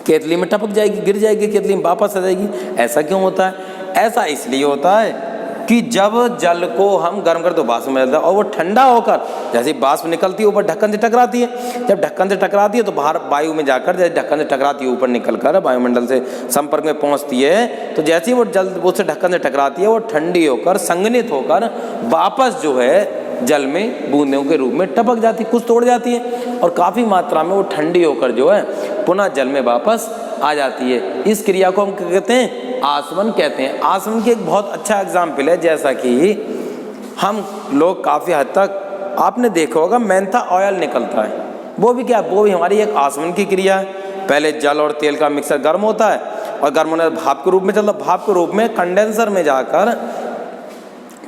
केतली में टपक जाएगी, गिर जाएगी, केतली में वापस आ जाएगी। ऐसा क्यों होता है? ऐसा इसलिए होता है कि जब जल को हम गर्म करते तो वाष्प में मिलता है और वो ठंडा होकर जैसे वाष्प निकलती है ऊपर ढक्कन से टकराती है। जब ढक्कन से टकराती है तो बाहर वायु में जाकर, जैसे ढक्कन से टकराती है ऊपर निकलकर वायुमंडल से संपर्क में पहुंचती है, तो जैसे ही वो जल उससे ढक्कन से टकराती है वो ठंडी होकर संघनित होकर वापस जो है जल में बूंदों के रूप में टपक जाती है, कुछ तोड़ जाती है और काफ़ी मात्रा में वो ठंडी होकर जो है पुनः जल में वापस आ जाती है। इस क्रिया को हम क्या कहते हैं? आसवन कहते हैं। आसवन की एक बहुत अच्छा एग्जाम्पल है, जैसा कि हम लोग काफ़ी हद तक आपने देखा होगा मेंथा ऑयल निकलता है, वो भी क्या, वो भी हमारी एक आसवन की क्रिया है। पहले जल और तेल का मिक्सर गर्म होता है और गर्म होने भाप के रूप में चलता, भाप के रूप में कंडेंसर में जाकर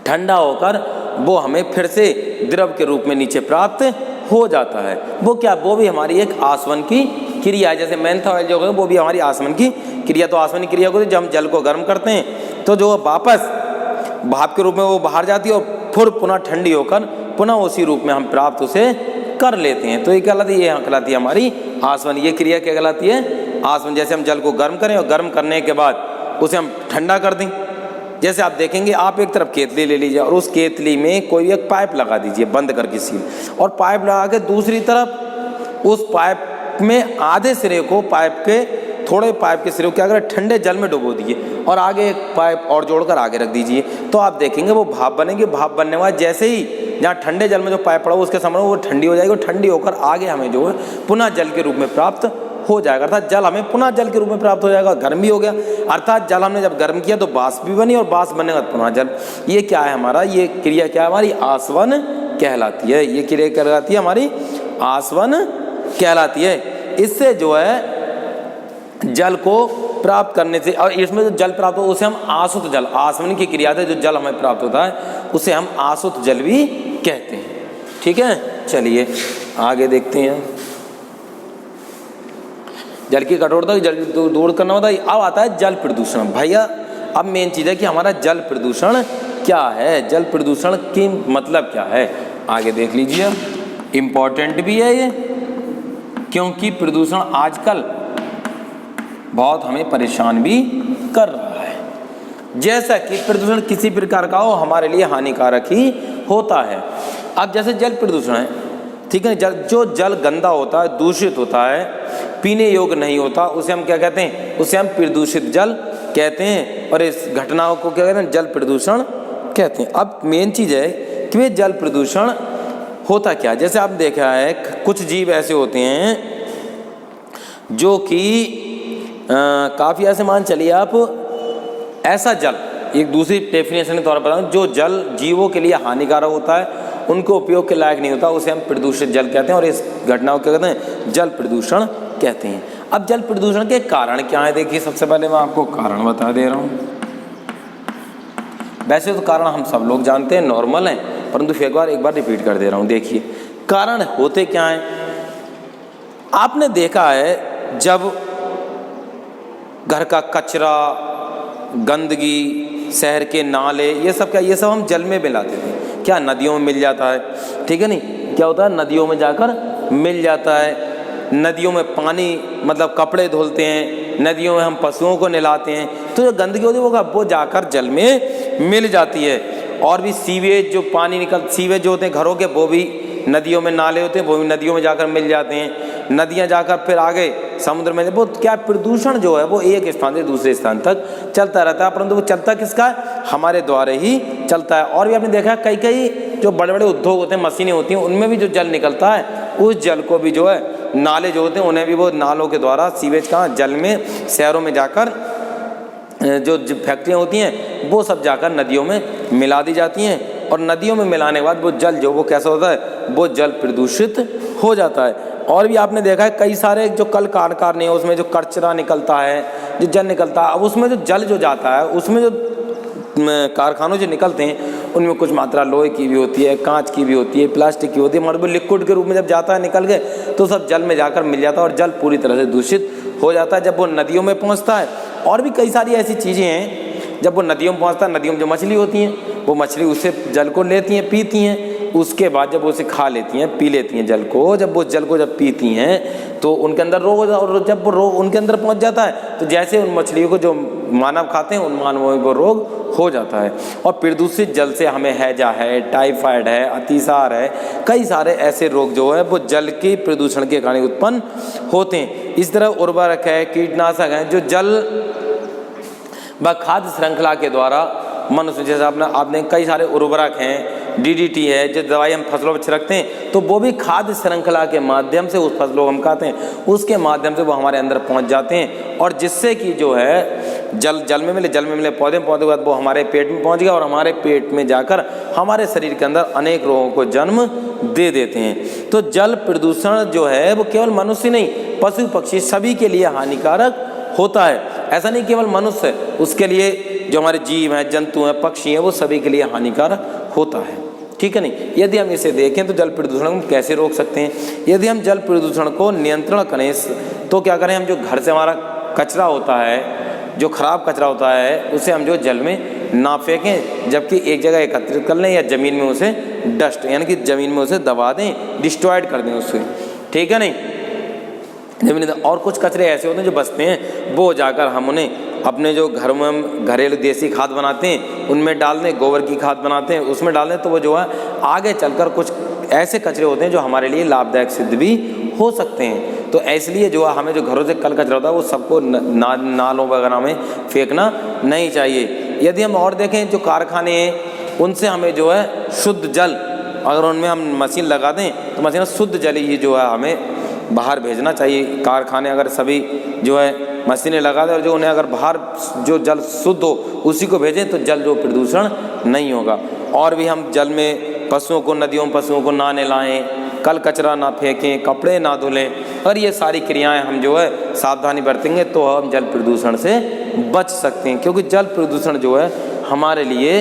ठंडा होकर वो हमें फिर से द्रव के रूप में नीचे प्राप्त हो जाता है। वो क्या, वो भी हमारी एक आसवन की क्रिया है। जैसे मेंथा ऑयल जो है वो भी हमारी आसवन की क्रिया। तो आसवन की क्रिया को जब हम जल को गर्म करते हैं तो जो वापस भाप के रूप में वो बाहर जाती है और फिर पुनः ठंडी होकर पुनः उसी रूप में हम प्राप्त उसे कर लेते हैं। तो ये कहलाती है, ये कहलाती है हमारी आसवन। ये क्रिया क्या कहलाती है? आसवन। जैसे हम जल को गर्म करें और गर्म करने के बाद उसे हम ठंडा कर दें। जैसे आप देखेंगे, आप एक तरफ केतली ले लीजिए और उस केतली में कोई एक पाइप लगा दीजिए बंद करके सील, और पाइप लगा के दूसरी तरफ उस पाइप में आधे सिरे को थोड़े पाइप के सिरे को क्या करें, ठंडे जल में डुबो दिए और आगे एक पाइप और जोड़कर आगे रख दीजिए। तो आप देखेंगे वो भाप बनेगी। भाप बनने के बाद जैसे ही जहाँ ठंडे जल में जो पाइप पड़ा उसके सामने वो ठंडी हो जाएगी, ठंडी होकर आगे हमें जो है पुनः जल के रूप में प्राप्त हो जाएगा। अर्थात जल हमें पुनः जल के रूप में प्राप्त हो जाएगा, गर्म भी हो गया। अर्थात जल हमने जब गर्म किया तो वाष्प भी बनी और वाष्प बनने के बाद पुनः जल। ये क्या है हमारा, ये क्रिया क्या है हमारी? आसवन कहलाती है। ये क्रिया कहलाती है हमारी आसवन कहलाती है। इससे जो है जल को प्राप्त करने से, और इसमें जो जल प्राप्त हो उसे हम आसुत जल, आसवन की क्रिया से जो जल हमें प्राप्त होता है उसे हम आसुत जल भी कहते हैं। ठीक है। चलिए आगे देखते हैं। जल की कठोरता जल दूर करना होता है। अब आता है जल प्रदूषण। भैया अब मेन चीज़ है कि हमारा जल प्रदूषण क्या है, जल प्रदूषण की मतलब क्या है, आगे देख लीजिए। इम्पोर्टेंट भी है ये, क्योंकि प्रदूषण आजकल बहुत हमें परेशान भी कर रहा है। जैसा कि प्रदूषण किसी प्रकार का हो हमारे लिए हानिकारक ही होता है। अब जैसे जल प्रदूषण है, ठीक है, जो जल गंदा होता है, दूषित होता है, पीने योग्य नहीं होता, उसे हम क्या कहते हैं? उसे हम प्रदूषित जल कहते हैं। और इस घटनाओं को क्या कहते हैं? जल प्रदूषण कहते हैं। अब मेन चीज़ है कि वे जल प्रदूषण होता क्या। जैसे आप देखा है कुछ जीव ऐसे होते हैं जो कि काफ़ी ऐसे मान चलिए आप ऐसा जल, एक दूसरी डेफिनेशन के तौर पर बताऊं, जो जल जीवों के लिए हानिकारक होता है, उनको उपयोग के लायक नहीं होता, उसे हम प्रदूषित जल कहते हैं और इस घटना को क्या कहते हैं, जल प्रदूषण कहते हैं। अब जल प्रदूषण के कारण क्या है, देखिए सबसे पहले मैं आपको कारण बता दे रहा हूँ। वैसे तो कारण हम सब लोग जानते हैं, नॉर्मल हैं, परंतु फिर एक बार रिपीट कर दे रहा हूँ। देखिए कारण होते क्या हैं। आपने देखा है जब घर का कचरा, गंदगी, शहर के नाले, ये सब हम जल में मिलाते थे, क्या नदियों में मिल जाता है, ठीक है नहीं, क्या होता है नदियों में जाकर मिल जाता है। नदियों में पानी मतलब कपड़े धुलते हैं, नदियों में हम पशुओं को नहलाते हैं, तो जो गंदगी होती है वो जाकर जल में मिल जाती है। और भी सीवेज जो पानी सीवेज जो होते हैं घरों के, वो भी नदियों में, नाले होते हैं वो भी नदियों में जाकर मिल जाते हैं। नदियां जाकर फिर आगे समुद्र में, वो क्या प्रदूषण जो है वो एक स्थान से दूसरे स्थान तक चलता रहता है, परंतु वो चलता किसका है, हमारे द्वारा ही चलता है। और भी आपने देखा कई कई जो बड़े बड़े उद्योग होते हैं, मशीनें होती हैं, उनमें भी जो जल निकलता है, उस जल को भी जो है नाले जो होते हैं उन्हें भी वो नालों के द्वारा सीवेज का जल में, शहरों में जाकर जो फैक्ट्रियाँ होती हैं वो सब जाकर नदियों में मिला दी जाती हैं। और नदियों में मिलाने के बाद वो जल जो वो कैसा होता है, वो जल प्रदूषित हो जाता है। और भी आपने देखा है कई सारे जो कल कारखाने हैं उसमें जो कचरा निकलता है, जो जल निकलता है, अब उसमें जो जल जो जाता है, उसमें जो कारखानों जो निकलते हैं उनमें कुछ मात्रा लोहे की भी होती है, कांच की भी होती है, प्लास्टिक की होती है, मतलब लिक्विड के रूप में जब जाता है निकल के, तो सब जल में जाकर मिल जाता है और जल पूरी तरह से दूषित हो जाता है जब वो नदियों में पहुंचता है। और भी कई सारी ऐसी चीज़ें हैं, जब वो नदियों में पहुंचता है, नदियों में जो मछली होती हैं वो मछली उससे जल को लेती हैं, पीती हैं, उसके बाद जब उसे खा लेती हैं, पी लेती हैं जल को, जब वो जल को जब पीती हैं तो उनके अंदर रोग, और जब वो रोग उनके अंदर पहुंच जाता है तो जैसे उन मछलियों को जो मानव खाते हैं उन मानवों को रोग हो जाता है। और प्रदूषित जल से हमें हैजा है, टाइफाइड है, अतिसार है, कई सारे ऐसे रोग जो है वो जल के प्रदूषण के कारण उत्पन्न होते हैं। इस तरह उर्वरक है, कीटनाशक है, जो जल व खाद्य श्रृंखला के द्वारा मनुष्य, जैसे आपने कई सारे उर्वरक हैं, DDT है, जो दवाई हम फसलों पर छिड़कते हैं, तो वो भी खाद्य श्रृंखला के माध्यम से उस फसलों को हम खाते हैं, उसके माध्यम से वो हमारे अंदर पहुंच जाते हैं और जिससे कि जो है जल में मिले पौधे के बाद वो हमारे पेट में पहुंच गया और हमारे पेट में जाकर हमारे शरीर के अंदर अनेक रोगों को जन्म दे देते हैं। तो जल प्रदूषण जो है वो केवल मनुष्य नहीं, पशु पक्षी सभी के लिए हानिकारक होता है। ऐसा नहीं केवल मनुष्य, उसके लिए जो हमारे जीव हैं, जंतु हैं, पक्षी हैं, वो सभी के लिए हानिकारक होता है, ठीक है नहीं। यदि हम इसे देखें तो जल प्रदूषण को कैसे रोक सकते हैं। यदि हम जल प्रदूषण को नियंत्रण करें तो क्या करें, हम जो घर से हमारा कचरा होता है, जो खराब कचरा होता है, उसे हम जो जल में ना फेंकें, जबकि एक जगह एकत्रित कर लें या ज़मीन में उसे डस्ट यानी कि ज़मीन में उसे दबा दें, डिस्ट्रॉयड कर दें उससे, ठीक है नहीं। और कुछ कचरे ऐसे होते हैं जो बचते हैं, वो जाकर हम उन्हें अपने जो घर में हम घरेलू देसी खाद बनाते हैं उनमें डाल दें, गोबर की खाद बनाते हैं उसमें डाल दें, तो वो जो है आगे चलकर कुछ ऐसे कचरे होते हैं जो हमारे लिए लाभदायक सिद्ध भी हो सकते हैं। तो इसलिए जो है हमें जो घरों से कल कचरा होता है वो सबको नालों वगैरह में फेंकना नहीं चाहिए। यदि हम और देखें, जो कारखाने हैं उनसे हमें जो है शुद्ध जल, अगर उनमें हम मशीन लगा दें तो मशीन शुद्ध जल ही जो है हमें बाहर भेजना चाहिए। कारखाने अगर सभी जो है मशीनें लगा दें और जो उन्हें अगर बाहर जो जल शुद्ध हो उसी को भेजें तो जल जो प्रदूषण नहीं होगा। और भी हम जल में पशुओं को, नदियों में पशुओं को ना नहलाएं, कल कचरा ना फेंकें, कपड़े ना धुलें, और ये सारी क्रियाएं हम जो है सावधानी बरतेंगे तो हम जल प्रदूषण से बच सकते हैं। क्योंकि जल प्रदूषण जो है हमारे लिए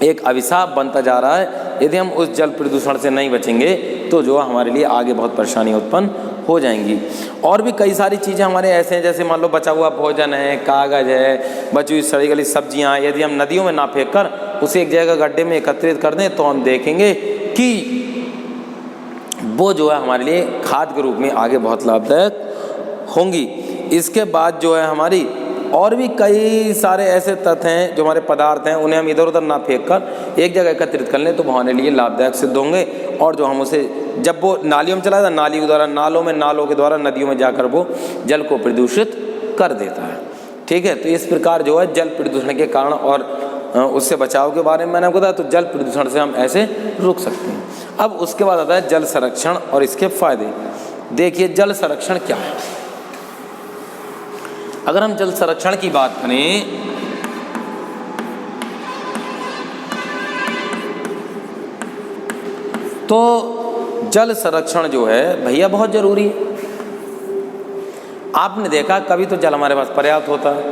एक अभिशाप बनता जा रहा है। यदि हम उस जल प्रदूषण से नहीं बचेंगे तो जो हमारे लिए आगे बहुत परेशानी उत्पन्न हो जाएंगी। और भी कई सारी चीज़ें हमारे ऐसे हैं, जैसे मान लो बचा हुआ भोजन है, कागज़ है, बची हुई सड़ी गली सब्जियां, यदि हम नदियों में ना फेंक कर उसे एक जगह गड्ढे में एकत्रित कर दें तो हम देखेंगे कि वो जो है हमारे लिए खाद के रूप में आगे बहुत लाभदायक होंगी। इसके बाद जो है हमारी और भी कई सारे ऐसे तत्व हैं जो हमारे पदार्थ हैं, उन्हें हम इधर उधर ना फेंक कर एक जगह एकत्रित कर लें तो वो हमारे लिए लाभदायक सिद्ध होंगे। और जो हम उसे जब वो नालियों में चला जाता, नाली के द्वारा, नालों के द्वारा नदियों में जाकर वो जल को प्रदूषित कर देता है, ठीक है। तो इस प्रकार जो है जल प्रदूषण के कारण और उससे बचाव के बारे में मैंने आपको बताया, तो जल प्रदूषण से हम ऐसे रोक सकते हैं। अब उसके बाद आता है जल संरक्षण और इसके फायदे। देखिए जल संरक्षण क्या है। अगर हम जल संरक्षण की बात करें तो जल संरक्षण जो है भैया बहुत ज़रूरी है। आपने देखा कभी तो जल हमारे पास पर्याप्त होता है,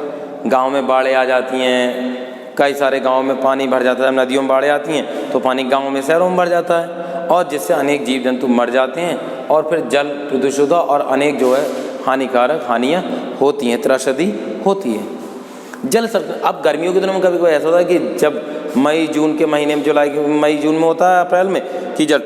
गांव में बाढ़ें आ जाती हैं, कई सारे गांव में पानी भर जाता है, नदियों में बाढ़ें आती हैं तो पानी गांव में शहरों में भर जाता है और जिससे अनेक जीव जंतु मर जाते हैं और फिर जल प्रदूषित होता और अनेक जो है हानिकारक हानियाँ होती हैं, त्रासदी होती है। जल संरक्षण अब गर्मियों के दिनों में कभी कोई ऐसा होता है कि जब मई जून के महीने में, जुलाई के मई जून में होता है, अप्रैल में, कि जल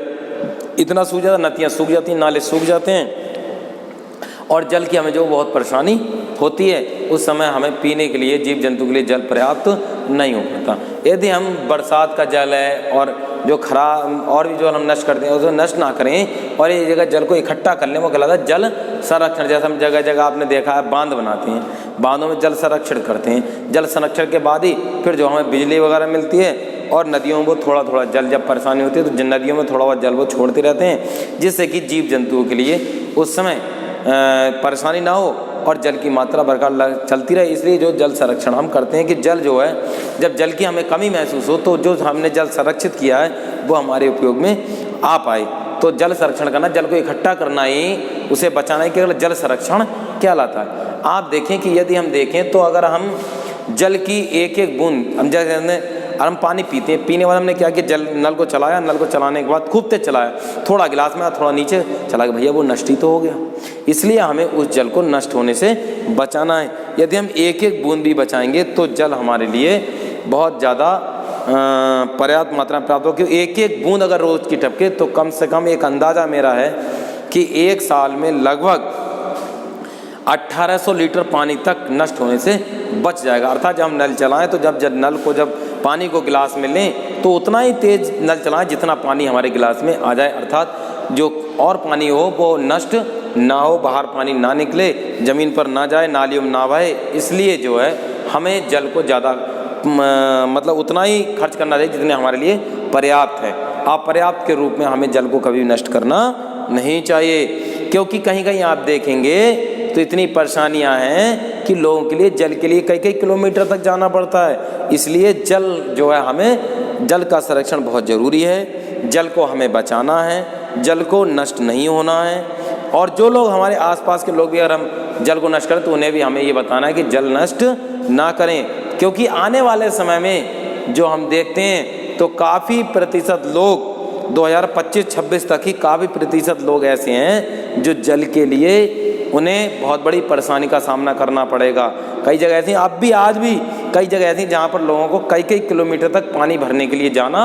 इतना सूख जाता है, नदियाँ सूख जाती हैं, नाले सूख जाते हैं और जल की हमें जो बहुत परेशानी होती है। उस समय हमें पीने के लिए, जीव जंतु के लिए जल पर्याप्त नहीं हो पाता। यदि हम बरसात का जल है और जो खराब और भी जो हम नष्ट करते हैं उसे नष्ट ना करें और ये जगह जल को इकट्ठा कर लें, वो कहलाता है जल संरक्षण। जैसे हम जगह जगह आपने देखा है बांध बनाते हैं, बांधों में जल संरक्षण करते हैं। जल संरक्षण के बाद ही फिर जो हमें बिजली वगैरह मिलती है और नदियों में वो थोड़ा थोड़ा जल, जब परेशानी होती है तो नदियों में थोड़ा बहुत जल वो छोड़ते रहते हैं, जिससे कि जीव जंतुओं के लिए उस समय परेशानी ना हो और जल की मात्रा बरकरार चलती रहे। इसलिए जो जल संरक्षण हम करते हैं कि जल जो है, जब जल की हमें कमी महसूस हो तो जो हमने जल संरक्षित किया है वो हमारे उपयोग में आ पाए। तो जल संरक्षण करना, जल को इकट्ठा करना ही, उसे बचाना ही केवल जल संरक्षण कहलाता है। आप देखें कि यदि हम देखें तो अगर हम जल की एक एक बूंद, हम जैसे हम पानी पीते हैं, पीने वाले हमने क्या किया, जल नल को चलाया, नल को चलाने के बाद खूब तेज चलाया, थोड़ा गिलास में थोड़ा नीचे चला गया, भैया वो नष्ट ही तो हो गया। इसलिए हमें उस जल को नष्ट होने से बचाना है। यदि हम एक एक बूंद भी बचाएंगे तो जल हमारे लिए बहुत ज़्यादा पर्याप्त मात्रा में प्राप्त हो। क्योंकि एक एक बूंद अगर रोज़ की टपके तो कम से कम एक अंदाज़ा मेरा है कि एक साल में लगभग 1800 लीटर पानी तक नष्ट होने से बच जाएगा। अर्थात जब हम नल चलाएं तो जब नल को, जब पानी को गिलास में लें तो उतना ही तेज़ नल चलाएं जितना पानी हमारे गिलास में आ जाए। अर्थात जो और पानी हो वो नष्ट ना हो, बाहर पानी ना निकले, ज़मीन पर ना जाए, नालियों में ना बहे। इसलिए जो है हमें जल को ज़्यादा मतलब उतना ही खर्च करना चाहिए जितने हमारे लिए पर्याप्त है। अपर्याप्त के रूप में हमें जल को कभी नष्ट करना नहीं चाहिए, क्योंकि कहीं कहीं आप देखेंगे तो इतनी परेशानियां हैं कि लोगों के लिए जल के लिए कई कई किलोमीटर तक जाना पड़ता है। इसलिए जल जो है, हमें जल का संरक्षण बहुत ज़रूरी है। जल को हमें बचाना है, जल को नष्ट नहीं होना है। और जो लोग हमारे आसपास के लोग भी अगर हम जल को नष्ट करें तो उन्हें भी हमें ये बताना है कि जल नष्ट ना करें, क्योंकि आने वाले समय में जो हम देखते हैं तो काफ़ी प्रतिशत लोग 2025-26 तक ही काफ़ी प्रतिशत लोग ऐसे हैं जो जल के लिए उन्हें बहुत बड़ी परेशानी का सामना करना पड़ेगा। कई जगह ऐसी, अब भी आज भी कई जगह ऐसी जहाँ पर लोगों को कई कई किलोमीटर तक पानी भरने के लिए जाना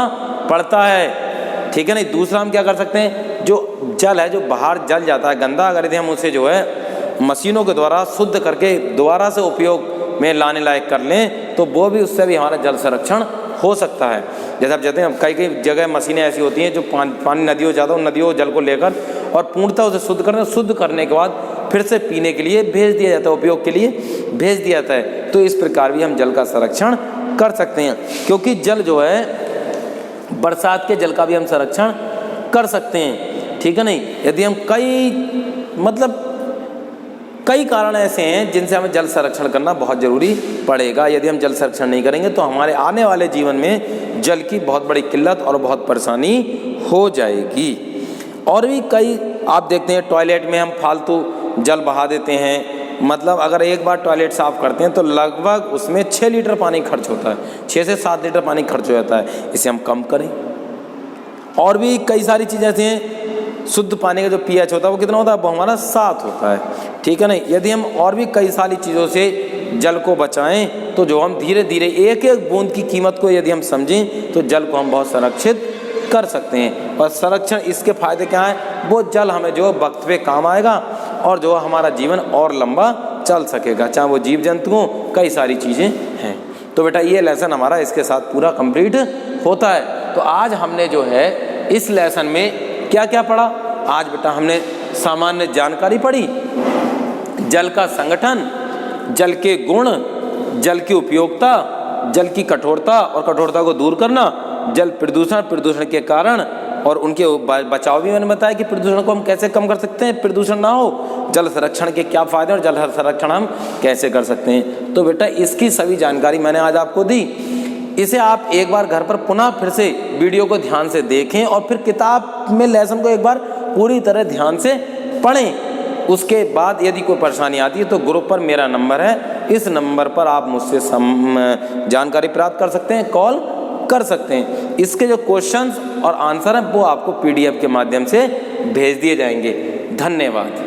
पड़ता है। ठीक है नहीं। दूसरा हम क्या कर सकते हैं, जो जल है जो बाहर जल जाता है गंदा, अगर यदि हम उसे जो है मशीनों के द्वारा शुद्ध करके दोबारा से उपयोग में लाने लायक कर लें तो वो भी, उससे भी हमारा जल संरक्षण हो सकता है। जैसे आप जानते हैं कई कई जगह मशीनें ऐसी होती हैं जो पानी नदियों जाता है, नदियों जल को लेकर और पूर्णतः उसे शुद्ध करने के बाद फिर से पीने के लिए भेज दिया जाता है, उपयोग के लिए भेज दिया जाता है। तो इस प्रकार भी हम जल का संरक्षण कर सकते हैं, क्योंकि जल जो है, बरसात के जल का भी हम संरक्षण कर सकते हैं। ठीक है नहीं। यदि हम कई कारण ऐसे हैं जिनसे हमें जल संरक्षण करना बहुत ज़रूरी पड़ेगा। यदि हम जल संरक्षण नहीं करेंगे तो हमारे आने वाले जीवन में जल की बहुत बड़ी किल्लत और बहुत परेशानी हो जाएगी। और भी कई आप देखते हैं टॉयलेट में हम फालतू जल बहा देते हैं। मतलब अगर एक बार टॉयलेट साफ़ करते हैं तो लगभग उसमें 6 लीटर पानी खर्च होता है, 6 से 7 लीटर पानी खर्च हो जाता है। इसे हम कम करें। और भी कई सारी चीज़ें ऐसी हैं, शुद्ध पानी का जो pH होता है वो कितना होता है, वो हमारा 7 होता है। ठीक है नहीं। यदि हम और भी कई सारी चीज़ों से जल को बचाएं तो जो हम धीरे धीरे एक एक बूंद की कीमत को यदि हम समझें तो जल को हम बहुत संरक्षित कर सकते हैं। और संरक्षण इसके फ़ायदे क्या हैं, वो जल हमें जो वक्त पे काम आएगा और जो हमारा जीवन और लंबा चल सकेगा, चाहे वो जीव जंतु हों, कई सारी चीज़ें हैं। तो बेटा ये लेसन हमारा इसके साथ पूरा कंप्लीट होता है। तो आज हमने जो है इस लेसन में क्या क्या पढ़ा, आज बेटा हमने सामान्य जानकारी पढ़ी, जल का संगठन, जल के गुण, जल की उपयोगिता, जल की कठोरता और कठोरता को दूर करना, जल प्रदूषण के कारण और उनके बचाव भी मैंने बताया कि प्रदूषण को हम कैसे कम कर सकते हैं, प्रदूषण ना हो, जल संरक्षण के क्या फ़ायदे और जल संरक्षण हम कैसे कर सकते हैं। तो बेटा इसकी सभी जानकारी मैंने आज आपको दी। इसे आप एक बार घर पर पुनः फिर से वीडियो को ध्यान से देखें और फिर किताब में लेसन को एक बार पूरी तरह ध्यान से पढ़ें। उसके बाद यदि कोई परेशानी आती है तो ग्रुप पर मेरा नंबर है, इस नंबर पर आप मुझसे जानकारी प्राप्त कर सकते हैं, कॉल कर सकते हैं। इसके जो क्वेश्चंस और आंसर हैं वो आपको PDF के माध्यम से भेज दिए जाएंगे। धन्यवाद।